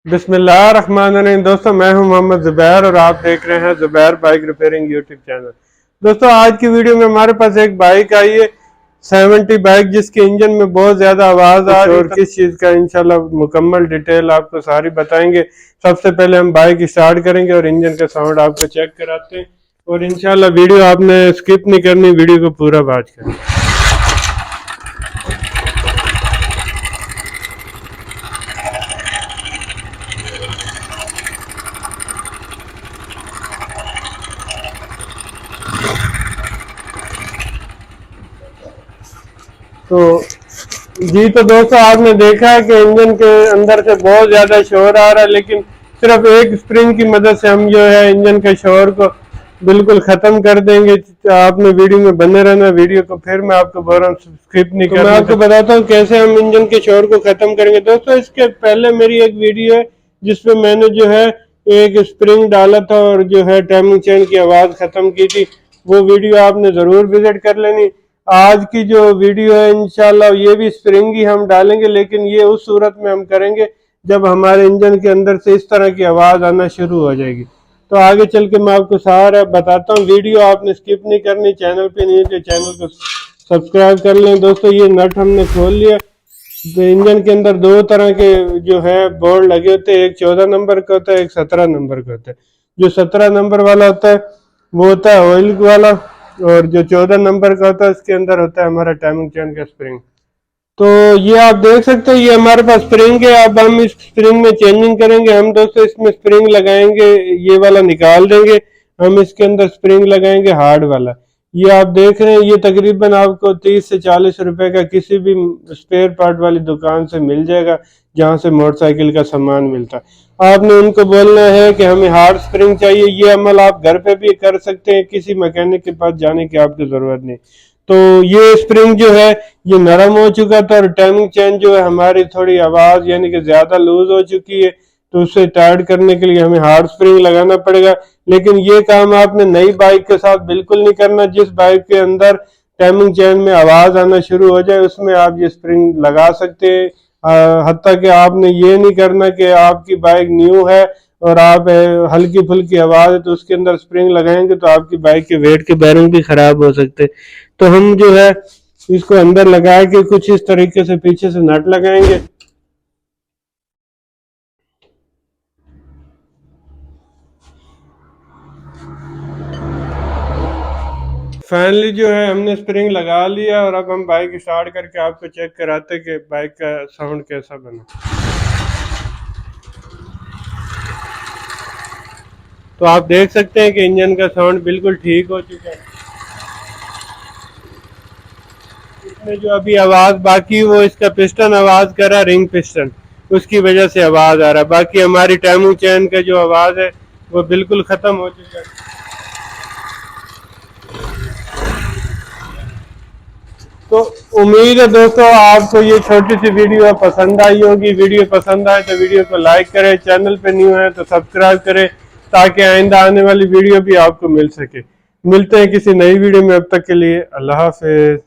बिस्मिल्लाहिर्रहमानिर्रहीम। दोस्तों मैं हूं मोहम्मद जुबैर और आप देख रहे हैं Zubair bike repairing YouTube channel. दोस्तों आज की वीडियो में हमारे पास एक बाइक आई है 70 बाइक, जिसके इंजन में बहुत ज्यादा आवाज आ रही है और किस चीज का इंशाल्लाह मुकम्मल डिटेल आपको सारी बताएंगे। सबसे पहले हम बाइक स्टार्ट करेंगे और इंजन का साउंड आपको चेक कराते हैं और इंशाल्लाह वीडियो आपने स्किप नहीं करनी, वीडियो को पूरा वॉच करें। तो दोस्तों आपने देखा है कि इंजन के अंदर से बहुत ज्यादा शोर आ रहा है, लेकिन सिर्फ एक स्प्रिंग की मदद से हम जो है इंजन के शोर को बिल्कुल खत्म कर देंगे। आपने वीडियो में बने रहना, वीडियो को फिर मैं आपको बोल रहा हूँ स्किप नहीं करना। मैं आपको बताता हूँ कैसे हम इंजन के शोर को खत्म करेंगे। दोस्तों इसके पहले मेरी एक वीडियो है जिसमें मैंने जो है एक स्प्रिंग डाला था और जो है टाइमिंग चेन की आवाज खत्म की थी, वो वीडियो आपने जरूर विजिट कर लेनी। आज की जो वीडियो है इंशाल्लाह ये भी स्प्रिंग ही हम डालेंगे, लेकिन ये उस सूरत में हम करेंगे जब हमारे इंजन के अंदर से इस तरह की आवाज आना शुरू हो जाएगी। तो आगे चल के मैं आपको सारा बताता हूँ। वीडियो आपने स्किप नहीं करनी, चैनल पे नहीं है तो चैनल को सब्सक्राइब कर लें। दोस्तों ये नट हमने खोल लिया। तो इंजन के अंदर दो तरह के जो है बोर्ड लगे होते हैं, एक 14 नंबर का होता है, एक 17 नंबर का होता है। जो 17 नंबर वाला होता है वो होता है ऑयल वाला, और जो 14 नंबर का होता है उसके अंदर होता है हमारा टाइमिंग चेन का स्प्रिंग। तो ये आप देख सकते हैं ये हमारे पास स्प्रिंग है। अब हम इस स्प्रिंग में चेंजिंग करेंगे। हम दोस्तों इसमें स्प्रिंग लगाएंगे, ये वाला निकाल देंगे, हम इसके अंदर स्प्रिंग लगाएंगे हार्ड वाला। ये आप देख रहे हैं ये तकरीबन आपको 30 से 40 रुपए का किसी भी स्पेयर पार्ट वाली दुकान से मिल जाएगा जहां से मोटरसाइकिल का सामान मिलता है। आपने उनको बोलना है कि हमें हार्ड स्प्रिंग चाहिए। ये अमल आप घर पे भी कर सकते हैं, किसी मैकेनिक के पास जाने की आपकी जरूरत नहीं। तो ये स्प्रिंग जो है ये नरम हो चुका था और टाइमिंग चेन जो है हमारी थोड़ी आवाज यानी कि ज्यादा लूज हो चुकी है, तो उससे टाइट करने के लिए हमें हार्ड स्प्रिंग लगाना पड़ेगा। लेकिन ये काम आपने नई बाइक के साथ बिल्कुल नहीं करना। जिस बाइक के अंदर टाइमिंग चेन में आवाज आना शुरू हो जाए उसमें आप ये स्प्रिंग लगा सकते हैं। हत्ता कि आपने ये नहीं करना कि आपकी बाइक न्यू है और आप हल्की फुल्की आवाज है तो उसके अंदर स्प्रिंग लगाएंगे तो आपकी बाइक के वेट के बैरिंग भी खराब हो सकते। तो हम जो है इसको अंदर लगा के कुछ इस तरीके से पीछे से नट लगाएंगे। फाइनली जो है हमने स्प्रिंग लगा लिया और अब हम बाइक स्टार्ट करके आपको चेक कराते कि बाइक का साउंड कैसा बना। तो आप देख सकते हैं कि इंजन का साउंड बिल्कुल ठीक हो चुका है। इसमें जो अभी आवाज बाकी वो इसका पिस्टन आवाज कर रहा है, रिंग पिस्टन, उसकी वजह से आवाज आ रहा है। बाकी हमारी टाइमिंग चेन का जो आवाज है वो बिल्कुल खत्म हो चुका है। तो उम्मीद है दोस्तों आपको ये छोटी सी वीडियो पसंद आई होगी। वीडियो पसंद आए तो वीडियो को लाइक करें, चैनल पे न्यू है तो सब्सक्राइब करें ताकि आइंदा आने वाली वीडियो भी आपको मिल सके। मिलते हैं किसी नई वीडियो में, अब तक के लिए अल्लाह हाफिज।